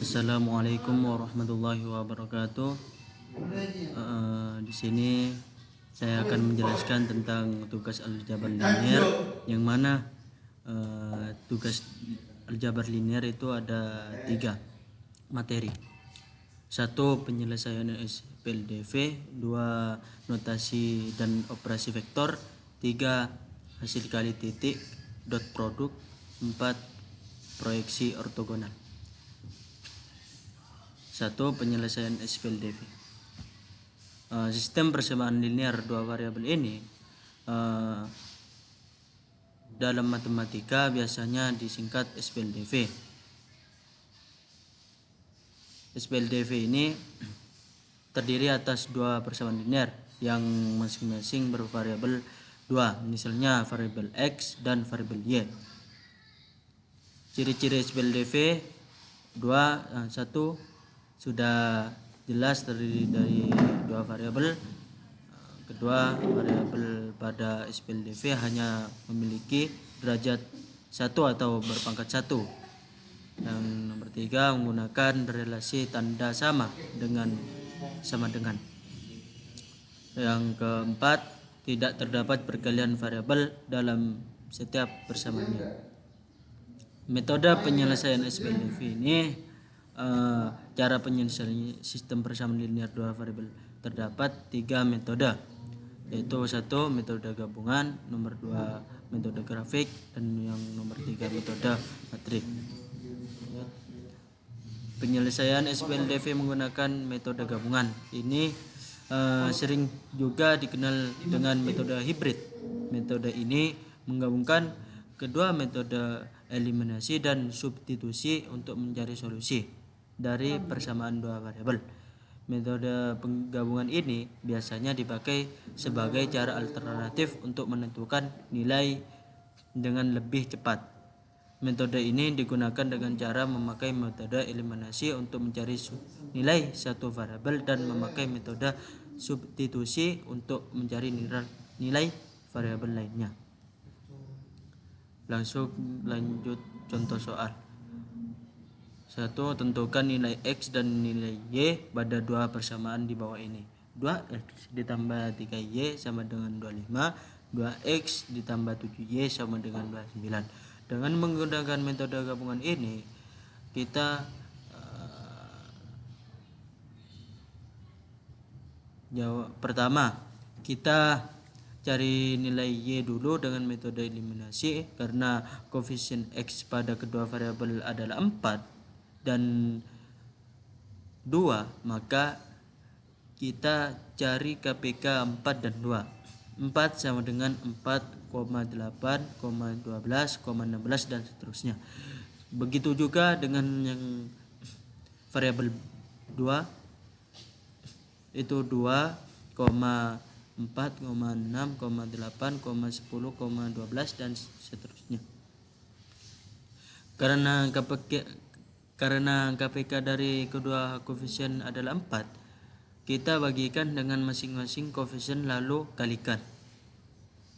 Assalamualaikum warahmatullahi wabarakatuh. Di sini saya akan menjelaskan tentang tugas aljabar linier, yang mana tugas aljabar linier itu ada 3 materi. 1. Penyelesaian SPLDV, 2. Notasi dan operasi vektor, 3. Hasil kali titik dot produk, 4. Proyeksi ortogonal. 1. Penyelesaian SPLDV. Sistem persamaan linear 2 variabel ini dalam matematika biasanya disingkat SPLDV. SPLDV ini terdiri atas 2 persamaan linear yang masing-masing bervariabel 2, misalnya variabel X dan variabel Y. Ciri-ciri SPLDV 1 sudah jelas terdiri dari 2 variabel. Kedua, variabel pada SPLDV hanya memiliki derajat 1 atau berpangkat 1. Yang nomor 3, menggunakan relasi tanda sama dengan. Yang keempat, tidak terdapat perkalian variabel dalam setiap persamaannya. Metode penyelesaian SPLDV ini, cara penyelesaian sistem persamaan linear 2 variabel terdapat 3 metode, yaitu 1. Metode gabungan, nomor 2 metode grafik, dan yang nomor 3 metode matrik. Penyelesaian SPLDV menggunakan metode gabungan ini sering juga dikenal dengan metode hibrid. Metode ini menggabungkan kedua metode eliminasi dan substitusi untuk mencari solusi dari persamaan 2 variabel. Metode penggabungan ini biasanya dipakai sebagai cara alternatif untuk menentukan nilai dengan lebih cepat. Metode ini digunakan dengan cara memakai metode eliminasi untuk mencari nilai satu variabel dan memakai metode substitusi untuk mencari nilai variabel lainnya. Langsung lanjut contoh soal. 1. Tentukan nilai X dan nilai Y pada 2 persamaan di bawah ini. 2X ditambah 3Y sama dengan 25, 2X ditambah 7Y sama dengan 29. Dengan menggunakan metode gabungan ini, kita pertama, kita cari nilai Y dulu dengan metode eliminasi. Karena koefisien X pada kedua variabel adalah 4 dan 2, maka kita cari KPK 4 dan 2. 4 sama dengan 4,8, 12, 16 dan seterusnya. Begitu juga dengan yang variabel 2, itu 2, 4, 6, 8, 10, 12 dan seterusnya. Karena KPK dari kedua koefisien adalah 4, kita bagikan dengan masing-masing koefisien lalu kalikan.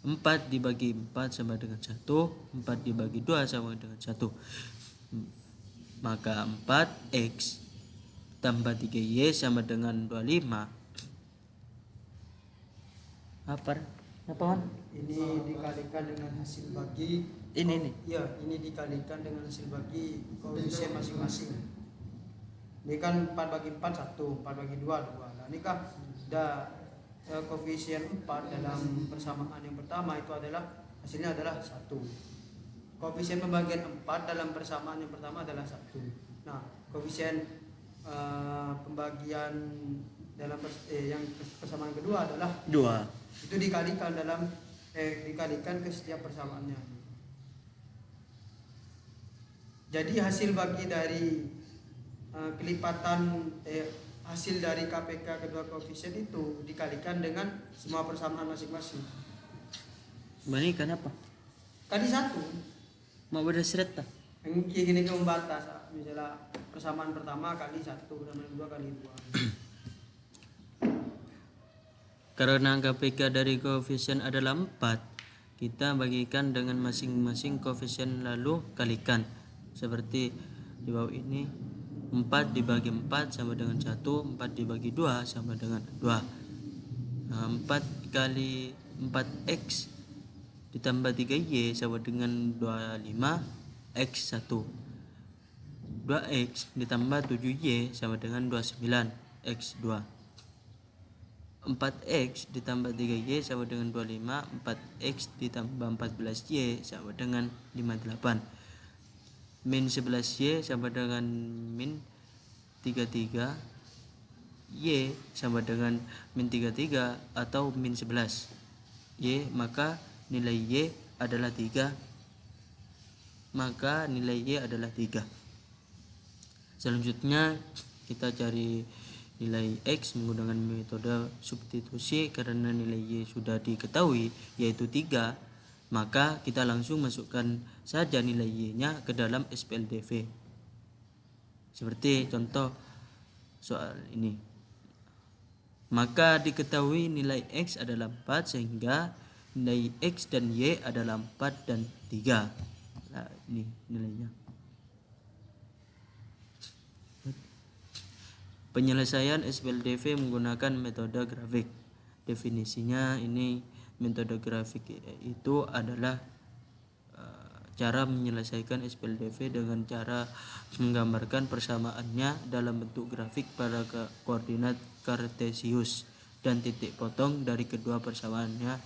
4 dibagi 4 sama dengan 1, 4 dibagi 2 sama dengan 1. Maka 4X tambah 3Y sama dengan 25. Apa? Ini dikalikan dengan hasil bagi. Ini. Ya, ini dikalikan dengan hasil bagi koefisien masing-masing. Ini kan 4 bagi 4 1, 4 bagi 2 2. Nah, ini kan koefisien 4 dalam persamaan yang pertama itu adalah hasilnya adalah 1. Koefisien pembagian 4 dalam persamaan yang pertama adalah 1. Nah, koefisien pembagian dalam yang persamaan kedua adalah 2. Itu dikalikan dikalikan ke setiap persamaannya. Jadi hasil bagi dari kelipatan hasil dari KPK kedua koefisien itu dikalikan dengan semua persamaan masing-masing. Balikan apa? Kali 1. Mau berdasret tak? Yang gini ke membatas. Misalnya persamaan pertama kali 1, persamaan kedua kali 2. Karena KPK dari koefisien adalah 4, kita bagikan dengan masing-masing koefisien lalu kalikan. Seperti di bawah ini, 4 dibagi 4 sama dengan 1, 4 dibagi 2 sama dengan 2. 4 kali 4x ditambah 3y sama dengan 25 x1. 2x ditambah 7y sama dengan 29 x2. 4x ditambah 3y sama dengan 25. 4x ditambah 14y sama dengan 58. Min 11y sama dengan min 33. Y sama dengan min 33 atau min 11. Y, maka nilai Y adalah 3. Maka nilai Y adalah 3. Selanjutnya kita cari nilai X menggunakan metode substitusi. Karena nilai Y sudah diketahui yaitu 3, maka kita langsung masukkan saja nilai Y-nya ke dalam SPLDV. Seperti contoh soal ini. Maka diketahui nilai X adalah 4 sehingga nilai X dan Y adalah 4 dan 3. Nah, ini nilainya. Penyelesaian SPLDV menggunakan metode grafik. Definisinya ini, metode grafik itu adalah cara menyelesaikan SPLDV dengan cara menggambarkan persamaannya dalam bentuk grafik pada koordinat kartesius dan titik potong dari kedua persamaannya.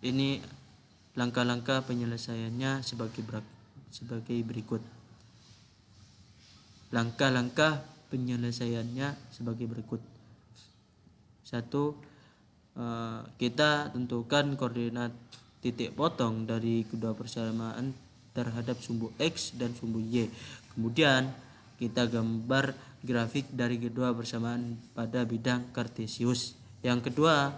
Ini langkah-langkah penyelesaiannya sebagai berikut. Langkah-langkah penyelesaiannya sebagai berikut. 1. Kita tentukan koordinat titik potong dari kedua persamaan terhadap sumbu X dan sumbu Y. Kemudian kita gambar grafik dari kedua persamaan pada bidang kartesius. Yang kedua,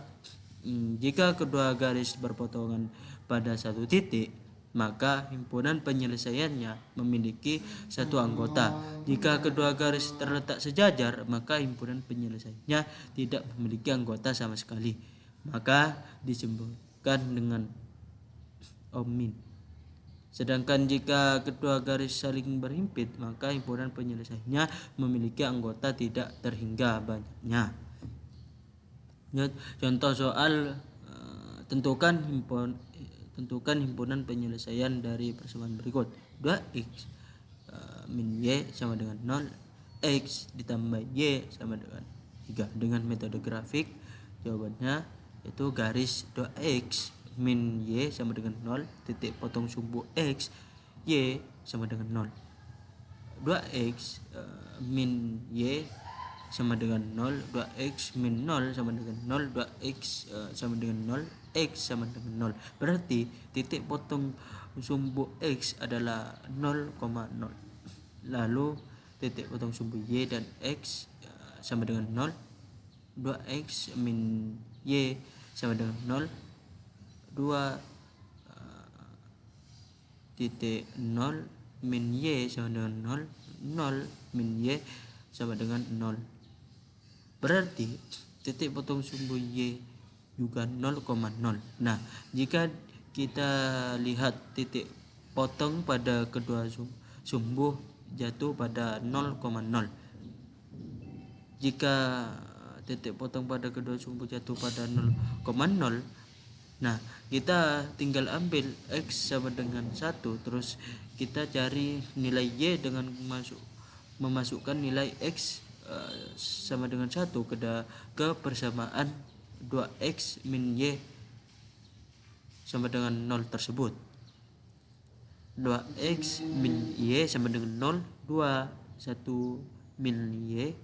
jika kedua garis berpotongan pada satu titik, maka himpunan penyelesaiannya memiliki satu anggota. Jika kedua garis terletak sejajar, maka himpunan penyelesaiannya tidak memiliki anggota sama sekali. Maka disebutkan dengan omin. Sedangkan jika kedua garis saling berhimpit, maka himpunan penyelesaiannya memiliki anggota tidak terhingga banyaknya. Contoh soal, tentukan himpunan penyelesaian dari persamaan berikut. 2x min y sama dengan 0, x ditambah y sama dengan 3. Dengan metode grafik, jawabannya itu garis 2x min y sama dengan 0, titik potong sumbu x, y sama dengan 0. 2x min y sama dengan 0, 2x min 0 sama dengan 0, 2x sama dengan 0, x sama dengan 0. Berarti titik potong sumbu x adalah 0,0. Lalu titik potong sumbu y dan x sama dengan 0. 2x min y sama dengan 0. 2 titik 0 min y sama dengan 0. 0 min y sama dengan 0. Berarti titik potong sumbu y juga 0,0. Nah, jika kita lihat titik potong pada kedua sumbu jatuh pada 0,0. Jika titik potong pada kedua sumbu jatuh pada 0,0, nah kita tinggal ambil x sama dengan 1, terus kita cari nilai y dengan memasukkan nilai x sama dengan 1 ke persamaan 2x min y sama dengan 0 tersebut. 2x min y sama dengan 0, 2 1 min y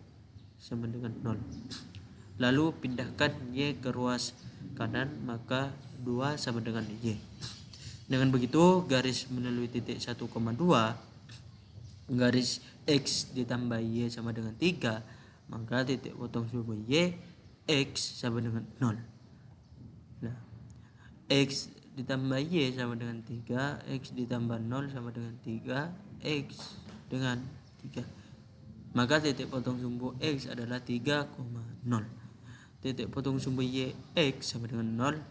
sama dengan 0. Lalu pindahkan y ke ruas kanan, maka 2 sama dengan y. Dengan begitu, garis melalui titik 1,2, garis x ditambah y sama dengan 3, maka titik potong sumbu y x sama dengan 0. Nah, x ditambah y sama dengan 3, x ditambah 0 sama dengan 3, x dengan 3. Maka titik potong sumbu x adalah 3,0. Titik potong sumbu y x sama dengan 0.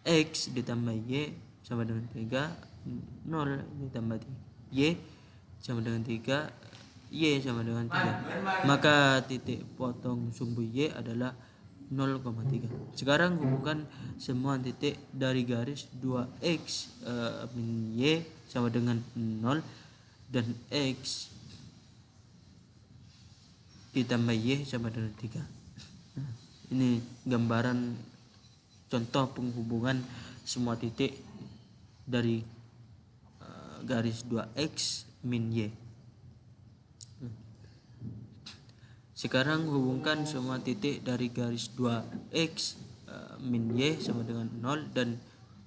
X ditambah Y sama dengan 3, 0 ditambah Y sama dengan 3, Y sama dengan 3. Maka titik potong sumbu Y adalah 0,3. Sekarang hubungkan semua titik dari garis 2X min Y sama dengan 0 dan X ditambah Y sama dengan 3. Nah, ini gambaran contoh penghubungan semua titik dari garis 2X min Y. Sekarang hubungkan semua titik dari garis 2X min Y sama dengan 0 dan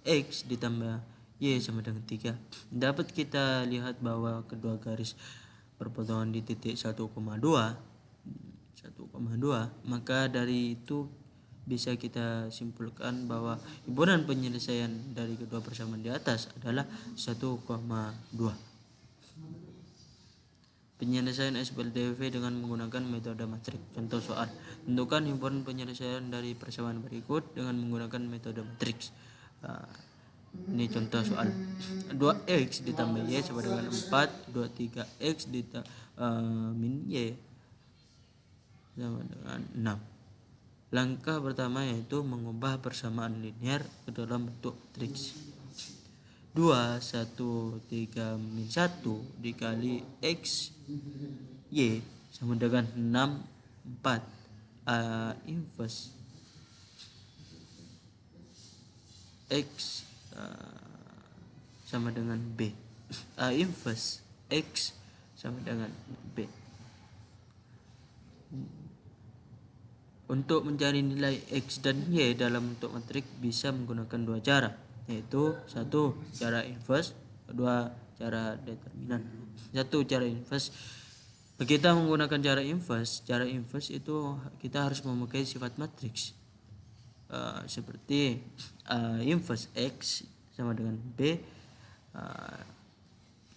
X ditambah Y sama dengan 3. Dapat kita lihat bahwa kedua garis perpotongan di titik 1,2, maka dari itu bisa kita simpulkan bahwa himpunan penyelesaian dari kedua persamaan di atas adalah 1,2. Penyelesaian SPLDV dengan menggunakan metode matrik. Contoh soal: tentukan himpunan penyelesaian dari persamaan berikut dengan menggunakan metode matriks. Ini contoh soal. 2x ditambah y sama dengan 4, 23x min y sama dengan 6. Langkah pertama yaitu mengubah persamaan linear ke dalam bentuk matriks. 2, 1, 3, min 1 dikali X Y sama dengan 6, 4. A inverse X sama dengan B. A inverse X sama dengan B. Untuk mencari nilai X dan Y dalam bentuk matrik bisa menggunakan dua cara, yaitu satu cara inverse, kedua cara determinan. Satu cara inverse, kita menggunakan cara inverse itu kita harus memakai sifat matriks seperti inverse X sama dengan B,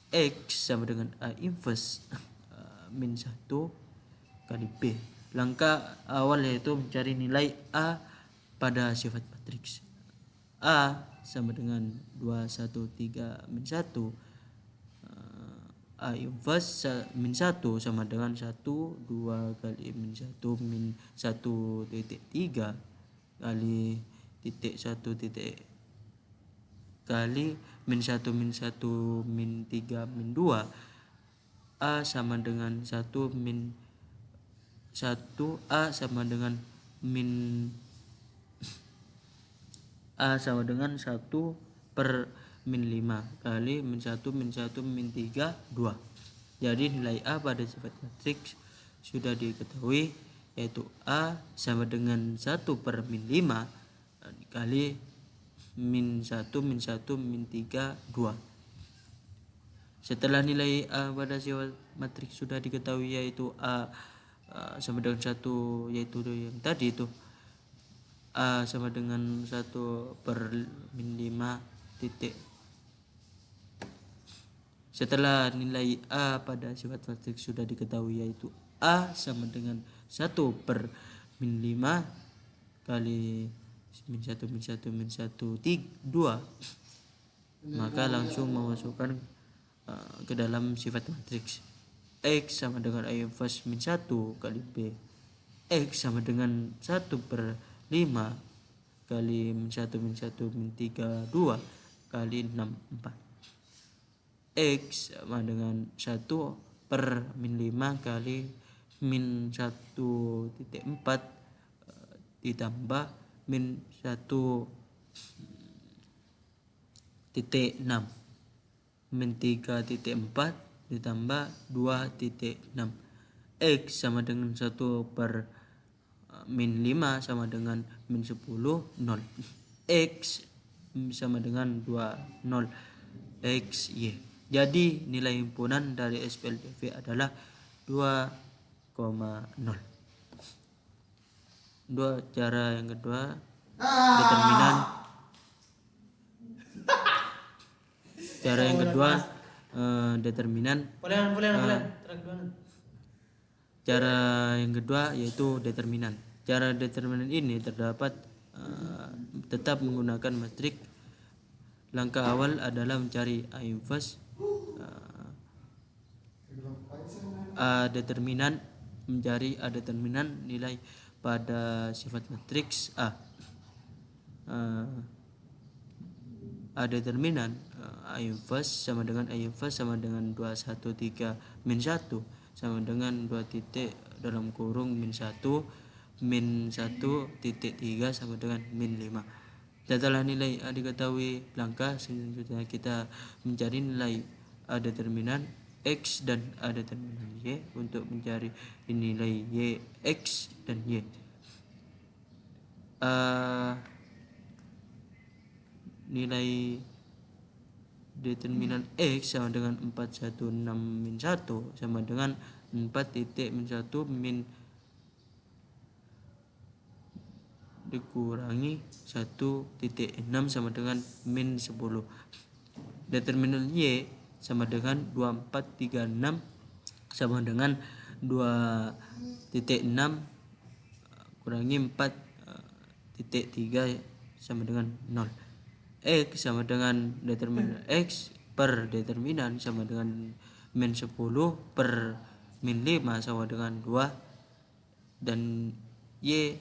X sama dengan A inverse min 1 kali B. Langkah awal yaitu mencari nilai A pada sifat matriks. A sama dengan 2, 1, 3, min 1. A inverse min 1 sama dengan 1, 2 kali min 1 min 1 titik 3 kali titik 1 titik kali min 1 min 1 min 3 min 2. A sama dengan 1 min 1, A sama dengan A sama dengan 1 per min 5 kali min 1 min 1 min 3, 2. Jadi nilai A pada sifat matriks sudah diketahui, yaitu A sama dengan 1 per min 5 kali min 1 min 1 min 3, 2. Setelah nilai A pada sifat matriks sudah diketahui, yaitu A sama dengan 1, yaitu yang tadi itu A sama dengan 1 per min 5 titik. Setelah nilai A pada sifat matriks sudah diketahui, yaitu A sama dengan 1 per min 5 kali min 1 min 1 min 1 2, maka langsung memasukkan ke dalam sifat matriks. X sama dengan A inverse min 1 kali B. X sama dengan 1 per 5 kali min 1 min 1 min 3, 2 kali 6, 4. X sama dengan 1 per min 5 kali min 1 titik 4 ditambah min 1 titik 6 min 3 titik 4 ditambah 2,6. X sama dengan 1 per min 5 sama dengan min 10, 0. X sama dengan 2, 0. X, Y. Jadi nilai himpunan dari SPLDV adalah 2,0. Cara yang kedua, determinan. Cara yang kedua, determinan. Cara yang kedua yaitu determinan. Cara determinan ini terdapat tetap menggunakan matrik. Langkah awal adalah mencari A inverse, A determinan, mencari A determinan nilai pada sifat matriks A. A determinan A inverse sama dengan A inverse sama dengan 213 min 1 sama dengan 2 titik dalam kurung min 1 min 1 titik 3 sama dengan min 5. Setelah nilai A diketahui langkah selanjutnya kita mencari nilai A determinan X dan A determinan Y untuk mencari nilai Y, X dan Y. Nilai determinan X sama dengan 416 min 1 sama dengan 4 titik min 1 min dikurangi 1.6 sama dengan min 10. Determinan Y sama dengan 2436 sama dengan 2.6 kurangi 4.3 sama dengan 0. X sama dengan determinan X per determinan sama dengan min 10 per min 5 sama dengan 2, dan Y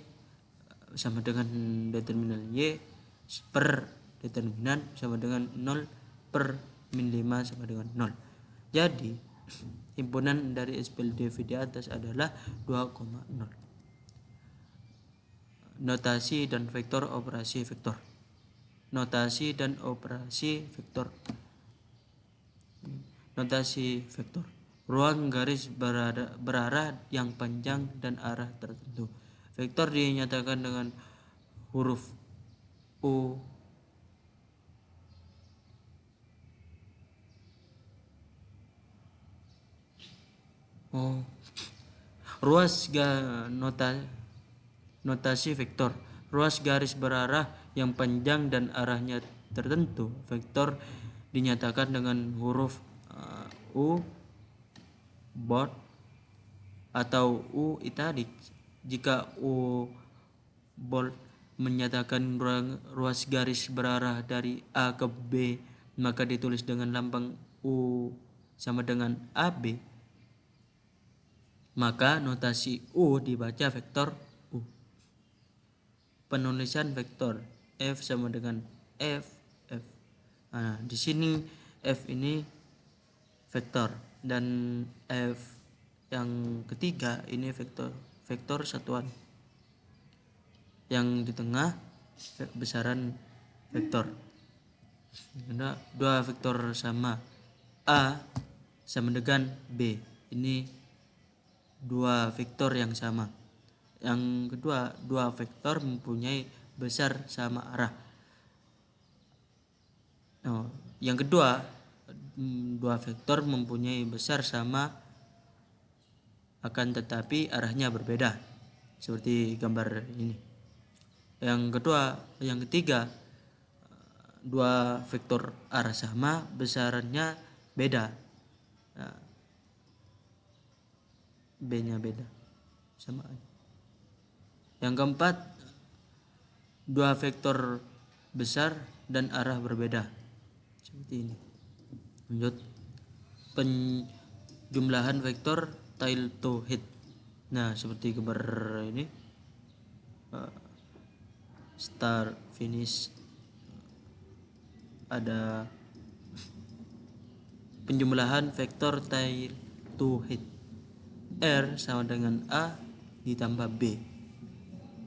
sama dengan determinan Y per determinan sama dengan 0 per min 5 sama dengan 0. Jadi himpunan dari SPLDV di atas adalah 2,0. Notasi dan vektor operasi vektor. Notasi dan operasi vektor. Notasi vektor. Ruang garis berarah yang panjang dan arah tertentu. Vektor dinyatakan dengan huruf U, notasi vektor. Ruas garis berarah yang panjang dan arahnya tertentu. Vektor dinyatakan dengan huruf U bold atau U italic. Jika U bold menyatakan ruas garis berarah dari A ke B, maka ditulis dengan lambang U sama dengan AB. Maka notasi U dibaca vektor U. Penulisan vektor F sama dengan F. Nah, di sini F ini vektor dan F yang ketiga ini vektor satuan. Yang di tengah besaran vektor. Ada dua vektor sama, A sama dengan B. Ini dua vektor yang sama. Yang kedua, dua vektor mempunyai besar sama arah. Yang kedua, dua vektor mempunyai besar sama akan tetapi arahnya berbeda, seperti gambar ini. Yang ketiga, dua vektor arah sama, besarannya beda. B-nya beda, sama aja. Yang keempat, dua vektor besar dan arah berbeda, seperti ini. Lanjut, penjumlahan vektor tail to head. Nah, seperti gambar ini, start finish, ada penjumlahan vektor tail to head. R sama dengan A ditambah B.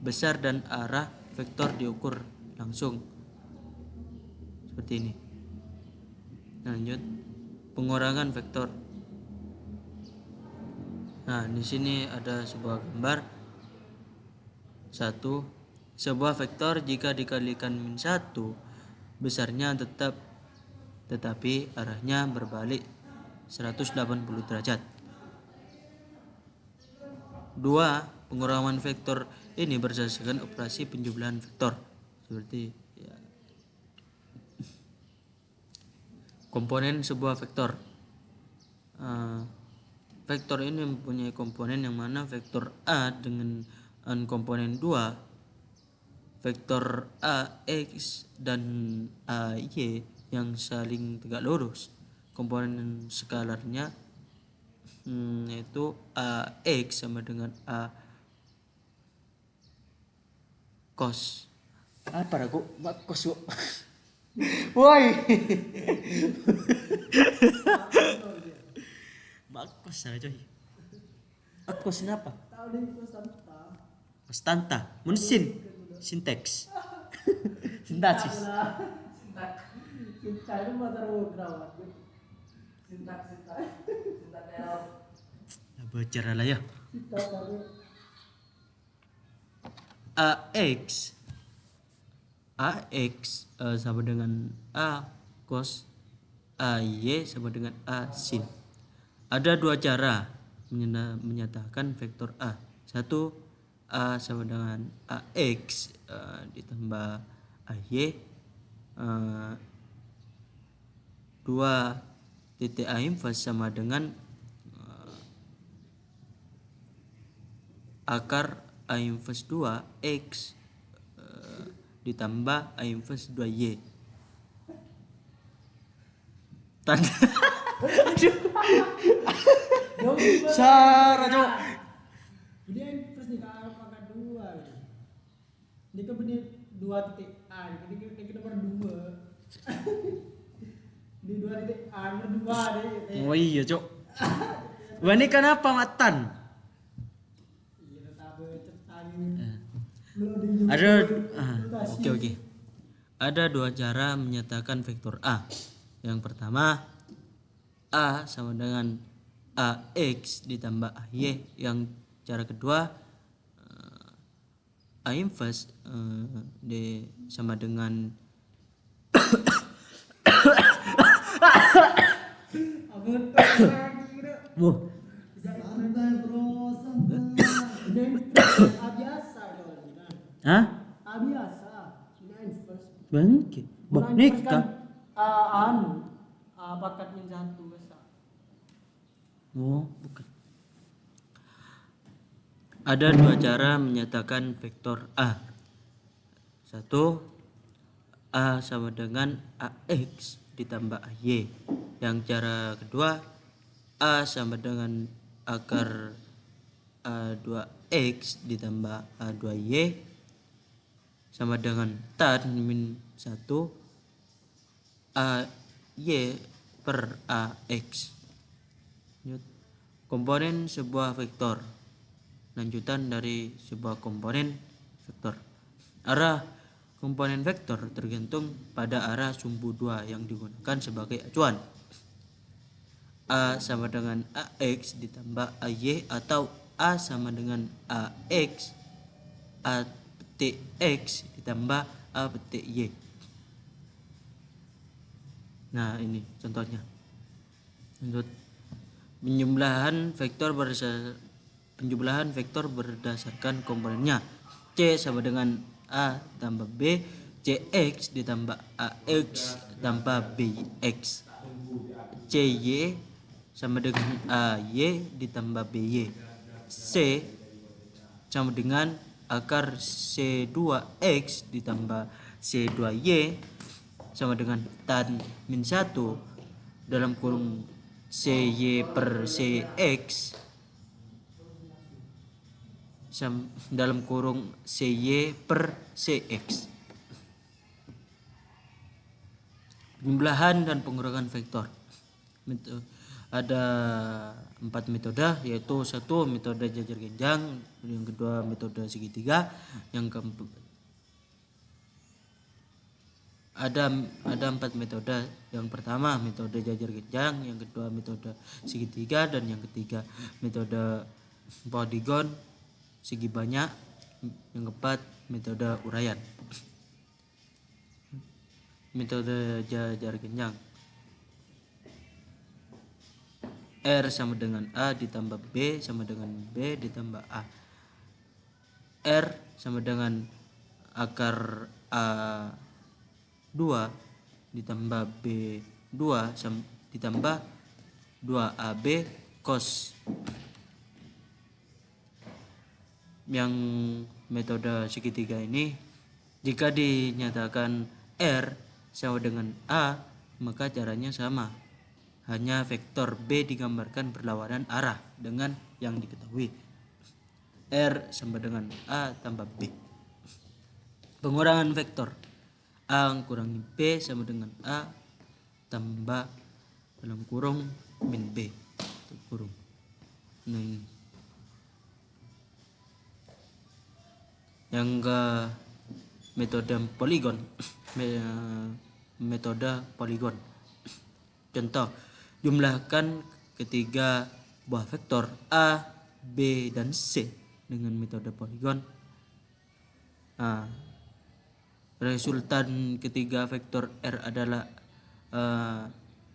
Besar dan arah vektor diukur langsung, seperti ini. Lanjut, pengurangan vektor. Nah, di sini ada sebuah gambar. 1. Sebuah vektor jika dikalikan min 1 besarnya tetap tetapi arahnya berbalik 180 derajat. 2. Pengurangan vektor ini berdasarkan operasi penjumlahan vektor, seperti ya. Komponen sebuah vektor. Vektor ini mempunyai komponen yang mana vektor A dengan komponen 2. vektor AX dan AY yang saling tegak lurus. Komponen skalarnya yaitu AX sama dengan A cos. Apa aku? Mak cos. Woi. Mak cos aja coy. Cos apa? Konstanta, munsin, sinteks, sintaksis. Sintak itu motor grawat. Sintak. Baca lah ya. Sintak baru. AX sama dengan A cos, AY sama dengan A sin. Ada dua cara menyatakan vektor A. Satu, A sama dengan AX ditambah AY. Dua titik A inverse sama dengan akar A inverse 2 X ditambah A inverse 2Y. Tanda. Sarah cok. Ini yang first nih kalau pangkat 2 gitu. Ini kan benih 2 titik A, ini nomor 2. Di 2 titik A nomor 2 deh. Oh iya cok. Wah ini kenapa matan? Iya tabe ceritanya. Oke. Ada dua cara menyatakan vektor A. Yang pertama, A sama dengan AX ditambah AY. Yang cara kedua, A inverse D sama dengan Santai bro, santai. Ini A biasa dong. Hah? A biasa. Ini inverse. Bangkit. Bak nikah. Pangkat min 1 besar. Oh, bukan. Ada dua cara menyatakan vektor A. Satu, A sama dengan AX ditambah AY. Yang cara kedua, A sama dengan akar A2X ditambah A2Y sama dengan tan min 1 AY per AX. Komponen sebuah vektor. Lanjutan dari sebuah komponen vektor. Arah komponen vektor tergantung pada arah sumbu 2 yang digunakan sebagai acuan. A sama dengan AX ditambah AY atau A sama dengan AX A petik X ditambah A petik Y. Nah ini contohnya. Lanjut. Penjumlahan vektor berdasarkan komponennya. C sama dengan A tambah B, CX ditambah AX tambah BX. CY sama dengan AY ditambah BY. C sama dengan akar C2X ditambah C2Y sama dengan tan min 1 dalam kurung CY per CX dalam kurung CY per CX. Penjumlahan dan pengurangan vektor. Ada 4 metode, yaitu satu metode jajar genjang, yang kedua metode segitiga, yang keempat ada 4 metode. Yang pertama metode jajar genjang, yang kedua metode segitiga, dan yang ketiga metode poligon segi banyak, yang keempat metode uraian. Metode jajar genjang. R sama dengan A ditambah B sama dengan B ditambah A. R sama dengan akar A2 ditambah B2 ditambah 2AB cos. Yang metode segitiga ini Jika dinyatakan R sama dengan A, maka caranya sama. Hanya vektor B digambarkan berlawanan arah dengan yang diketahui. R sama dengan A tambah B. Pengurangan vektor A kurangi B sama dengan A tambah dalam kurung min B tutup kurung. Nah ini yang ke metode poligon. Metode poligon. Contoh, jumlahkan ketiga buah vektor A, B, dan C dengan metode poligon. Nah, resultan ketiga vektor R adalah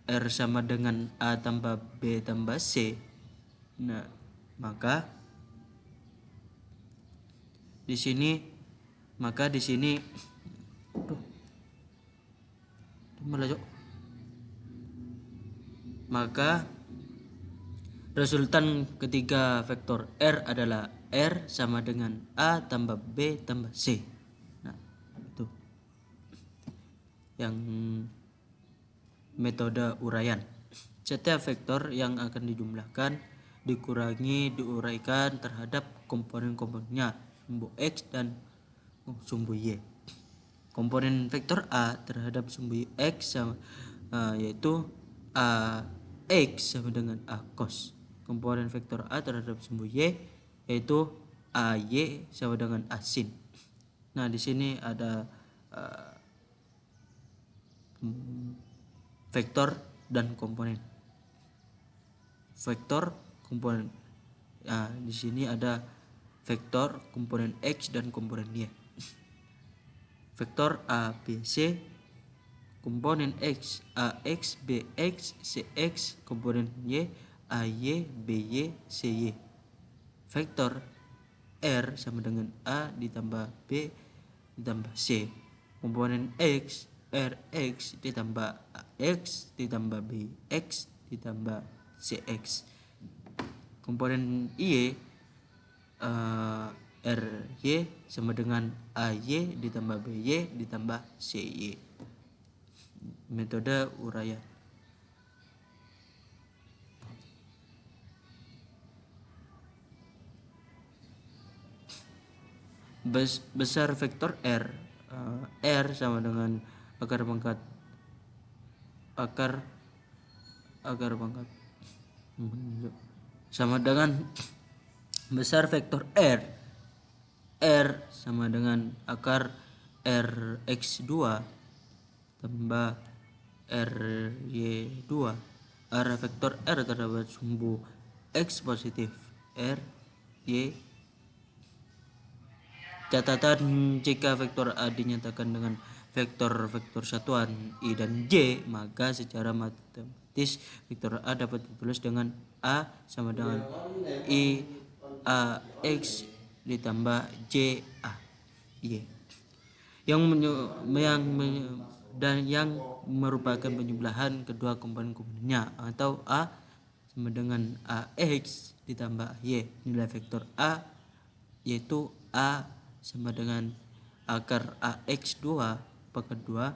R sama dengan A tambah B tambah C. Nah, maka di sini maka resultan ketiga vektor R adalah R sama dengan A tambah B tambah C. Nah, itu yang metode uraian. Setiap vektor yang akan dijumlahkan diuraikan terhadap komponen-komponennya, sumbu X dan sumbu Y. Komponen vektor A terhadap sumbu X yaitu A X sama dengan A cos. Komponen vektor A terhadap sumbu Y yaitu A Y sama dengan A sin. Nah, di sini ada vektor dan komponen. Vektor komponen. Nah, di sini ada vektor komponen X dan komponen Y. Vektor A B C, komponen X AX BX CX, komponen Y AY BY CY. Vektor R sama dengan A ditambah B ditambah C, komponen X RX ditambah AX ditambah BX ditambah CX. Komponen Y RY sama dengan AY ditambah BY ditambah CY. Metode uraian. Besar vektor R R sama dengan akar pangkat sama dengan besar vektor R sama dengan akar Rx2 tambah Ry2. Arah vektor R terdapat sumbu X positif R Y. Catatan, jika vektor A dinyatakan dengan vektor-vektor satuan I dan J, maka secara matematis vektor A dapat ditulis dengan A sama dengan I A X ditambah J A Y. Yang merupakan penjumlahan kedua komponen-komponennya, atau A sama dengan AX ditambah Y. Nilai vektor A yaitu A sama dengan akar AX2 pangkat 2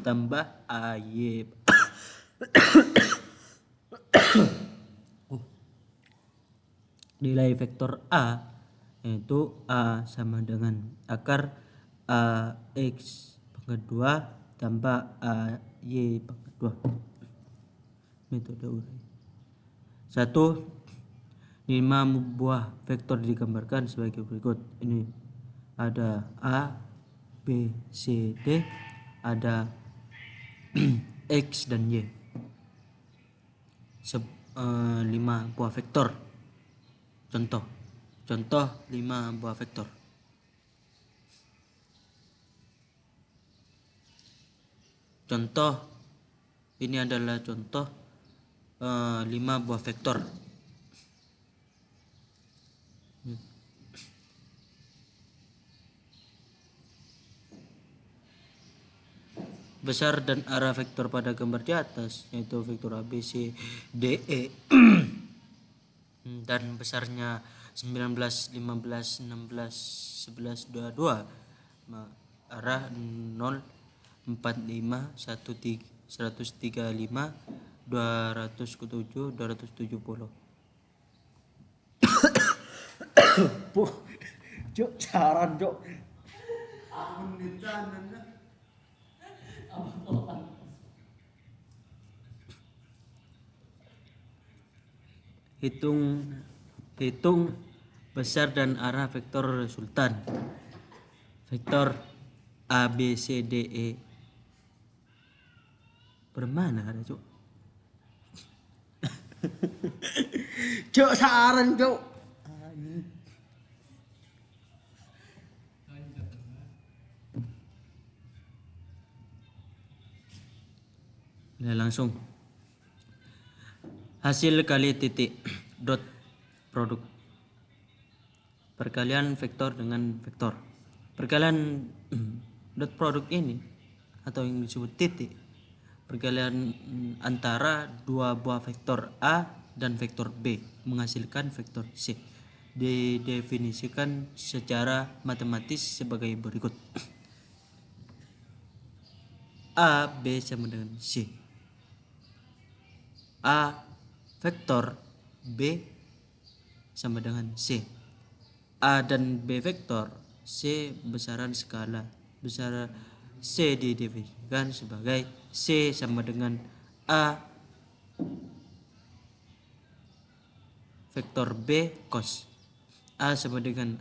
tambah AY. Nilai vektor A yaitu A sama dengan akar AX pangkat 2 tambah AY pangkat 2. Metode uraian. 1. 5 buah vektor digambarkan sebagai berikut. Ini ada A, B, C, D, ada X dan Y. 5 buah vektor. Contoh 5 buah vektor. Contoh ini adalah contoh 5 buah vektor. Besar dan arah vektor pada gambar di atas yaitu vektor A B C D E dan besarnya 19, 15, 16, 11, 22. Arah 0, 45, 135, 207, 270. Cuk, saran cuk. Menitan anda. Hitung besar dan arah vektor sultan. Vektor A B C D E bermana ada cuk? Cuk, saran cuk. Nah, langsung hasil kali titik dot produk perkalian vektor dengan vektor. Perkalian dot produk ini atau yang disebut titik perkalian antara dua buah vektor A dan vektor B menghasilkan vektor C. Didefinisikan secara matematis sebagai berikut. A B sama dengan C. A vektor B sama dengan C. A dan B vektor, C besaran skala. Besar C didefinisikan sebagai C sama dengan A vektor B cos. A sama dengan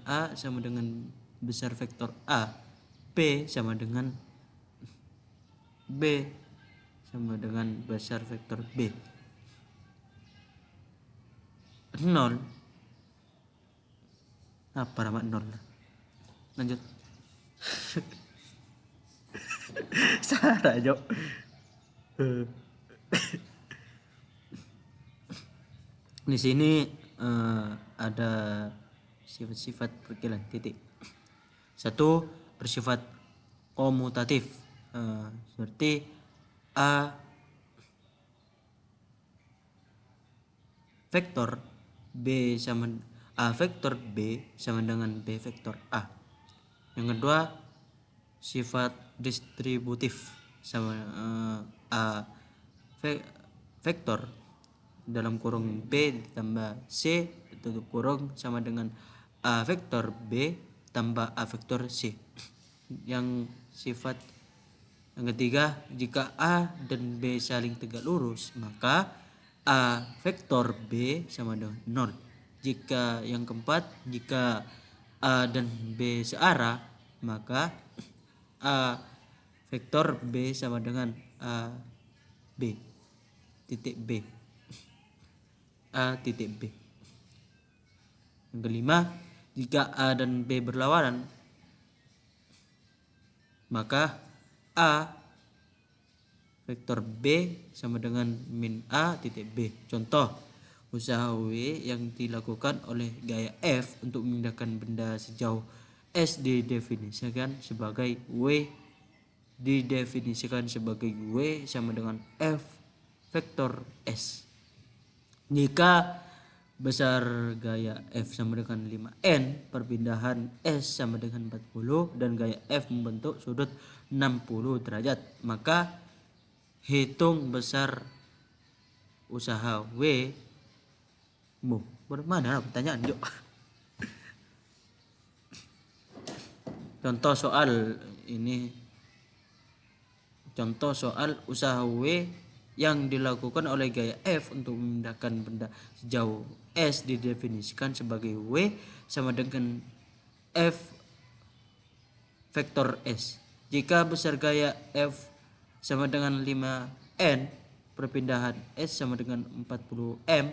besar vektor A. B sama dengan B sama dengan besar vektor B. 0 apa nama 0? Lanjut. Sarah Jok. Di sini ada sifat-sifat perkalian titik. Satu, bersifat komutatif, seperti A vektor B sama A vektor B sama dengan B vektor A. Yang kedua, sifat distributif, sama A vektor dalam kurung B ditambah C tutup kurung sama dengan A vektor B tambah A vektor C. Yang ketiga, jika A dan B saling tegak lurus, maka A vektor B sama dengan 0. Yang keempat, jika A dan B searah, maka A vektor B sama dengan A B titik B. A titik B. Yang kelima, jika A dan B berlawanan, maka A vektor B sama dengan min A titik B. Contoh, usaha W yang dilakukan oleh gaya F untuk memindahkan benda sejauh S didefinisikan sebagai W sama dengan F vektor S. Jika besar gaya F sama dengan 5N, perpindahan S sama dengan 40 dan gaya F membentuk sudut 60 derajat, maka hitung besar usaha W mu. Bermana pertanyaan yuk. Contoh soal usaha W yang dilakukan oleh gaya F untuk memindahkan benda sejauh S didefinisikan sebagai W sama dengan F vektor S. Jika besar gaya F sama dengan 5N, perpindahan S sama dengan 40M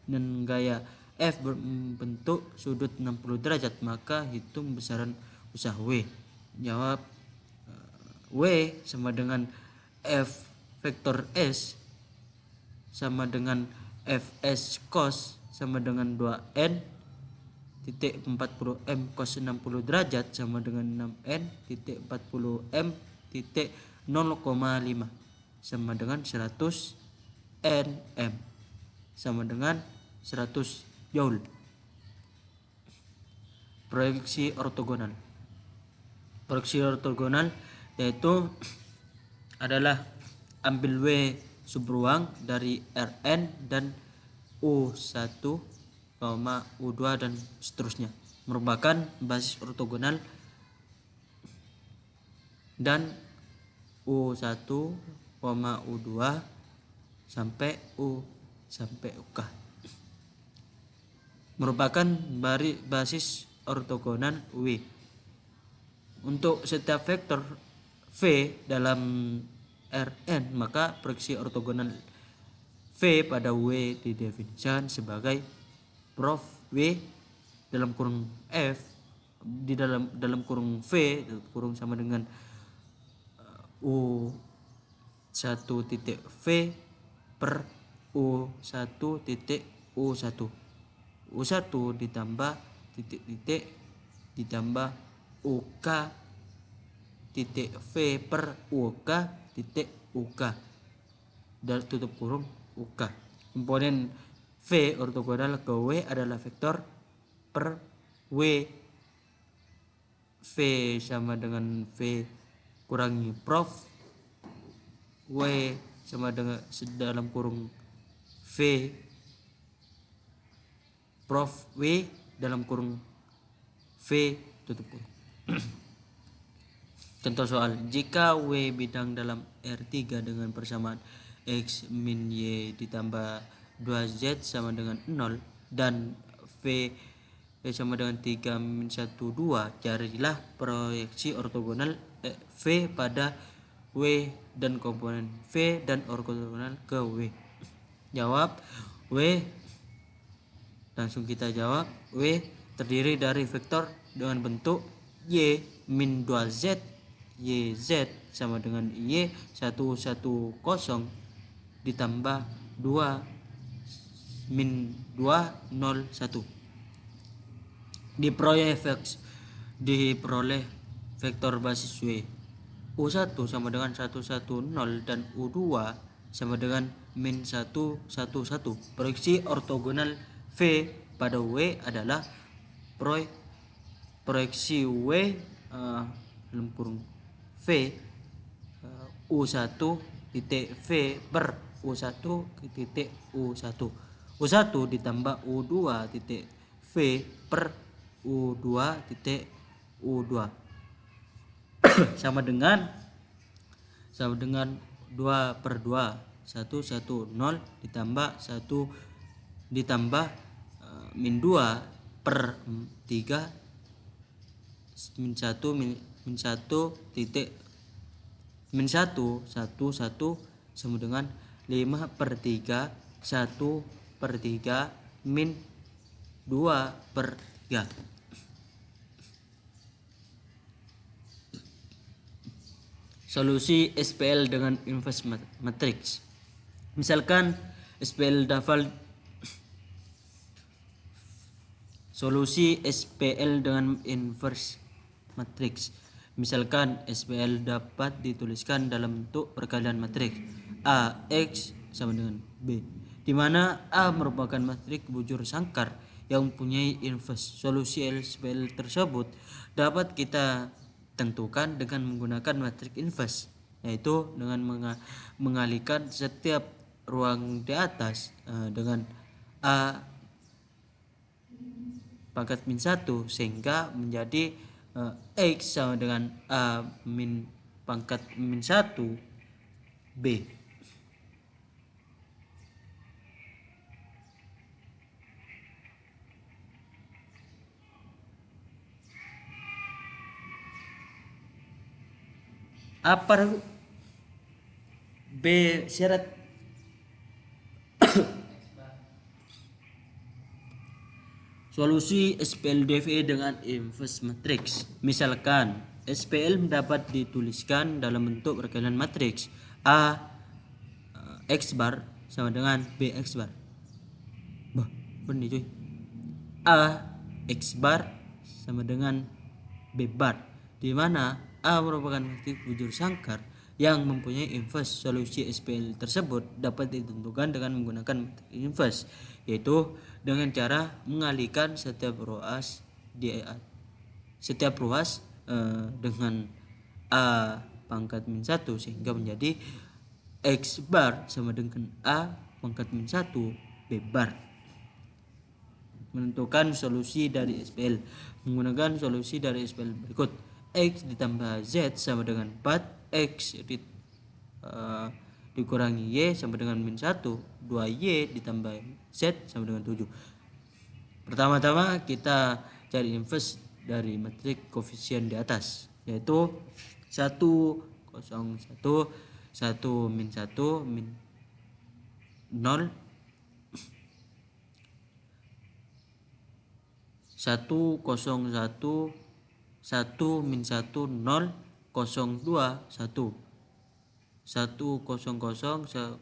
dan gaya F berbentuk sudut 60 derajat, maka hitung besaran usaha W. Jawab, W sama dengan F vektor S sama dengan Fs cos sama dengan 2N titik 40M cos 60 derajat sama dengan 6N titik 40M titik 0,5 sama dengan 100 Nm sama dengan 100 Joule. proyeksi ortogonal. Proyeksi ortogonal yaitu adalah ambil W subruang dari Rn dan U1, U2 dan seterusnya, merupakan basis ortogonal, dan U1, U2 sampai U sampai UK merupakan basis ortogonal W. Untuk setiap vektor V dalam Rn, maka proyeksi ortogonal V pada W didefinisikan sebagai prof W dalam kurung F di dalam kurung V kurung sama dengan U1 titik V per U1 titik U1. U1 ditambah titik-titik ditambah UK titik V per UK titik UK dan tutup kurung UK. Komponen V ortogonal ke W adalah vektor per W. V sama dengan V kurangi prof W sama dengan dalam kurung V prof W dalam kurung V tutup kurung. Contoh soal, jika W bidang dalam R3 dengan persamaan X min Y ditambah 2Z sama dengan 0 dan V sama dengan 3 min 1, 2, carilah proyeksi ortogonal V pada W dan komponen V dan ortogonal ke W. Jawab W. Langsung kita jawab W terdiri dari vektor dengan bentuk Y min 2Z YZ sama dengan Y110 ditambah 2 min 201. Diperoleh vektor basis W. U1 sama dengan 110 dan U2 sama dengan min 111. Proyeksi ortogonal V pada W adalah proyeksi W dalam kurung V U1 titik V per U1 titik U1. U1 ditambah U2 titik V per U2 titik U2 sama dengan 2 per 2 110 ditambah 1 ditambah min 2 per 3 min 1 titik min 1 sama dengan 5 per 3 1 per 3 min 2 per 3. Solusi SPL dengan inverse matrix. Misalkan SPL dapat solusi SPL dengan inverse matrix. Misalkan SPL dapat dituliskan dalam bentuk perkalian matriks AX sama dengan B, di mana A merupakan matriks bujur sangkar yang mempunyai inverse. Solusi SPL tersebut dapat kita tentukan dengan menggunakan matriks inverse, yaitu dengan mengalihkan setiap ruang di atas dengan A pangkat min 1 sehingga menjadi X sama dengan A min pangkat min 1 B. A per B syarat solusi SPL DVE dengan inverse matrix. Misalkan SPL dapat dituliskan dalam bentuk perkalian matriks A X bar sama dengan B X bar. Benar cuy. A X bar sama dengan B bar, di mana A merupakan matriks bujur sangkar yang mempunyai inverse. Solusi SPL tersebut dapat ditentukan dengan menggunakan matriks inverse, yaitu dengan cara mengalihkan setiap row setiap ruas dengan A pangkat min 1 sehingga menjadi X bar sama dengan A pangkat min 1 B bar. Menentukan solusi dari SPL menggunakan solusi dari SPL berikut. X ditambah Z sama dengan 4, X dikurangi Y sama dengan min 1, 2Y ditambah Z sama dengan 7. Pertama-tama kita cari inverse dari matrik koefisien di atas, yaitu 1, 0, 1, 1 min 1 min 0, 1, 0, 1, 1 min 1 0, 0, 2 1, 1, 0, 0, 0, 1,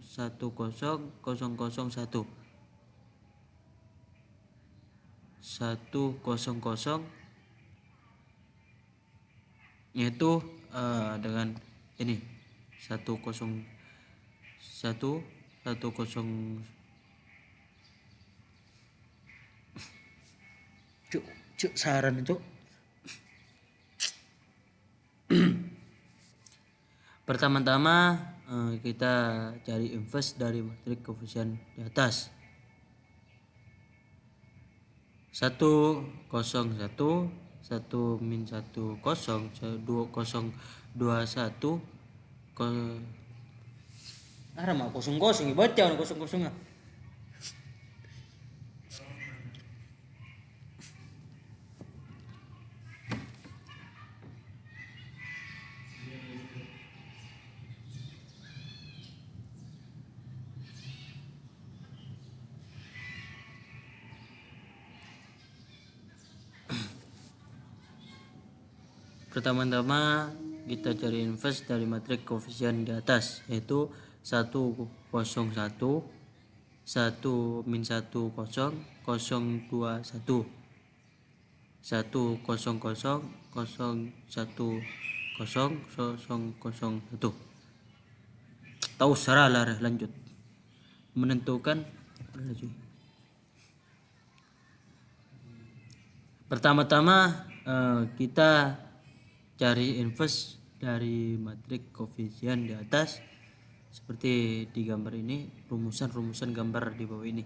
0, 0, 0, 1, 1, 0, 0, yaitu dengan ini 1, 0, 1, 1, 0. Cuk saran cuk. Pertama-tama kita cari inverse dari matrik koefisien di atas. 1, 0, 1, 1 min 1 0, 2, 0, 2 1 mak 0 0 baca 0 0. Pertama-tama kita cari inverse dari matrik koefisien di atas, yaitu 1, 0, 1, 1 min 1 0, 0, 2 1, 1, 0, 0, 0, 0, 0, 1. Tahu salah lah, lanjut. Menentukan pertama-tama kita cari inverse dari matrik koefisien di atas seperti di gambar ini, rumusan gambar di bawah ini.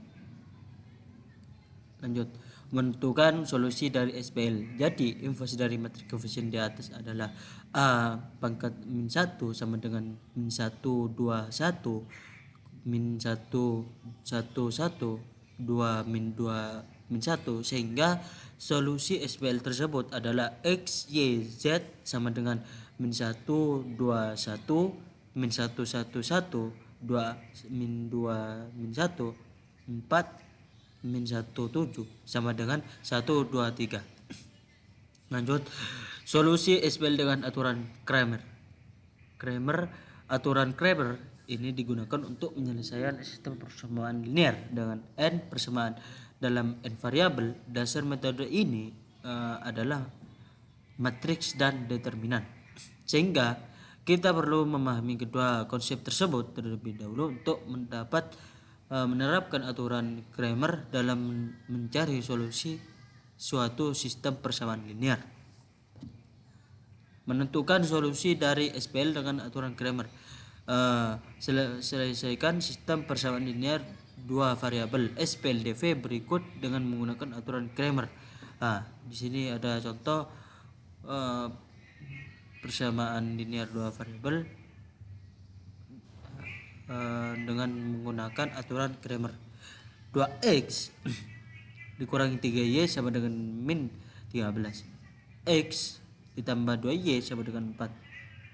Lanjut, menentukan solusi dari SPL. Jadi inverse dari matrik koefisien di atas adalah A pangkat min 1 sama dengan min 1 2 1 min 1 1 1 2 min 2 min 1, sehingga solusi SPL tersebut adalah X, Y, Z sama dengan min 1 2 1 min 1 1 1 2 min 2 min 1 4 min 1 7 sama dengan 1 2 3. Lanjut, solusi SPL dengan aturan Cramer. Aturan Cramer ini digunakan untuk menyelesaikan sistem persamaan linear dengan n persamaan dalam n variabel. Dasar metode ini adalah matriks dan determinan, sehingga kita perlu memahami kedua konsep tersebut terlebih dahulu untuk menerapkan aturan Cramer dalam mencari solusi suatu sistem persamaan linear. Menentukan solusi dari SPL dengan aturan Cramer. Selesaikan sistem persamaan linear dua variabel SPL DV berikut dengan menggunakan aturan Cramer. Di sini ada contoh persamaan linear dua variabel dengan menggunakan aturan Cramer. 2x dikurangi 3y sama dengan min 13. X ditambah 2y sama dengan 4.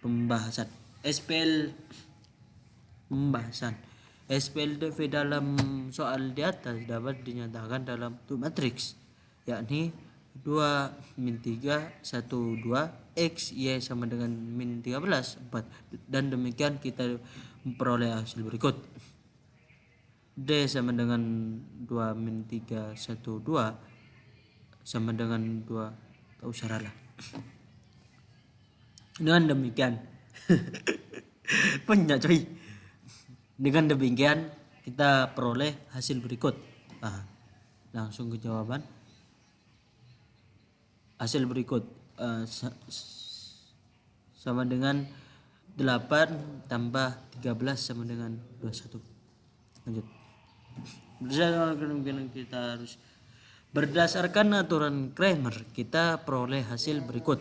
Pembahasan SPL DV dalam soal di atas dapat dinyatakan dalam bentuk matriks, yakni 2 min 3 1 2 X Y sama dengan min 13 4, dan demikian kita memperoleh hasil berikut. D sama dengan 2 min 3 1 2 sama dengan 2, tak usah lah. Dengan demikian banyak coy. Dengan demikian kita peroleh hasil berikut. Langsung ke jawaban. hasil berikut sama dengan 8 tambah 13 sama dengan 21. Lanjut. Berdasarkan aturan Kramer, kita peroleh hasil berikut.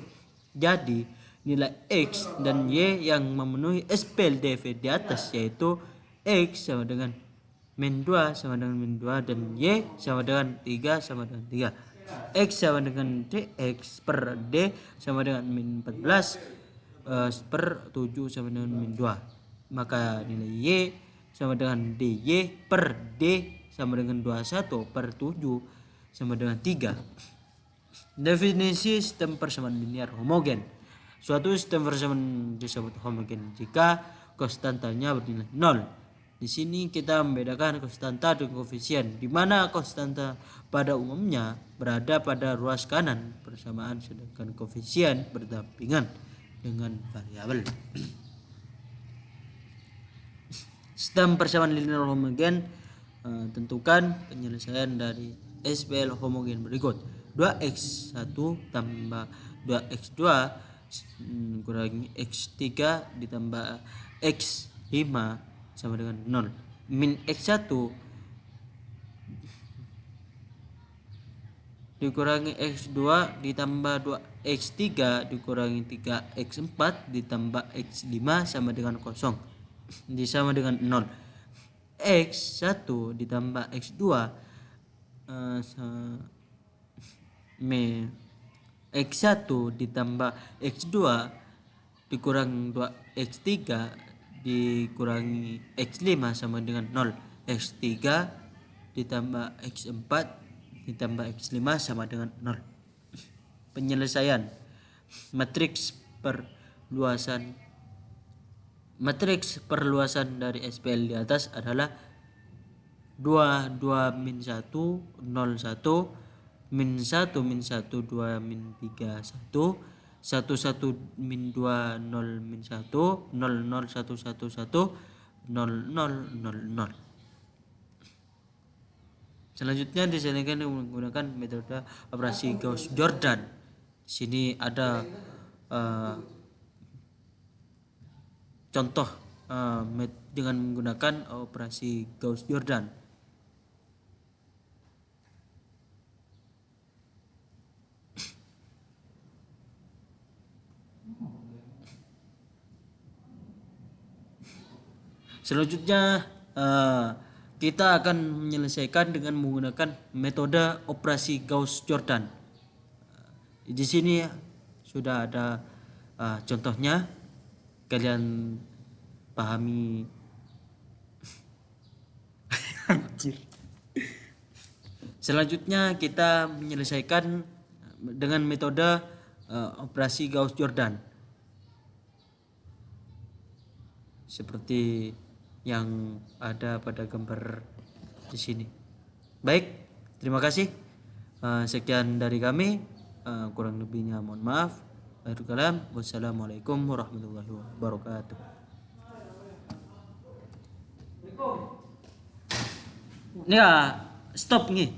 Jadi, nilai X dan Y yang memenuhi SPLDV di atas, yaitu X sama dengan min 2 sama dengan min 2 dan Y sama dengan 3 sama dengan 3. X sama dengan DX per D sama dengan min 14 per 7 sama dengan min 2. Maka nilai Y sama dengan DY per D sama dengan 21 per 7 sama dengan 3. Definisi sistem persamaan linear homogen. Suatu sistem persamaan disebut homogen jika konstantanya bernilai 0. Di sini kita membedakan konstanta dengan koefisien, di mana konstanta pada umumnya berada pada ruas kanan persamaan sedangkan koefisien berdampingan dengan variabel. Sistem persamaan linear homogen, tentukan penyelesaian dari SPL homogen berikut. 2x1 tambah 2x2 kurangi x3 ditambah x5 sama dengan 0. Min x1 dikurangi x2 ditambah 2x3 dikurangi 3x4 ditambah x5 sama dengan 0. Sama dengan 0. X1 ditambah x2 x1 ditambah x2 dikurangi 2x3 dikurangi x5 sama dengan 0. x3 ditambah x4 ditambah x5 sama dengan 0. Penyelesaian matriks perluasan dari SPL di atas adalah 2 min 1 0 1 min 1 min 1 2 min 3 1 1 1 min 2 0 min 1 0 0 1 1 1 0 0 0 0. Selanjutnya diselesaikan menggunakan metode operasi Gauss-Jordan. Di sini ada contoh dengan menggunakan operasi Gauss-Jordan. Selanjutnya kita akan menyelesaikan dengan menggunakan metode operasi Gauss-Jordan. Di sini sudah ada contohnya, kalian pahami. Selanjutnya kita menyelesaikan dengan metode operasi Gauss-Jordan seperti yang ada pada gambar di sini. Baik, terima kasih. Sekian dari kami. Kurang lebihnya mohon maaf. Akhirul kalam. Wassalamualaikum warahmatullahi wabarakatuh. Ya, stop nih.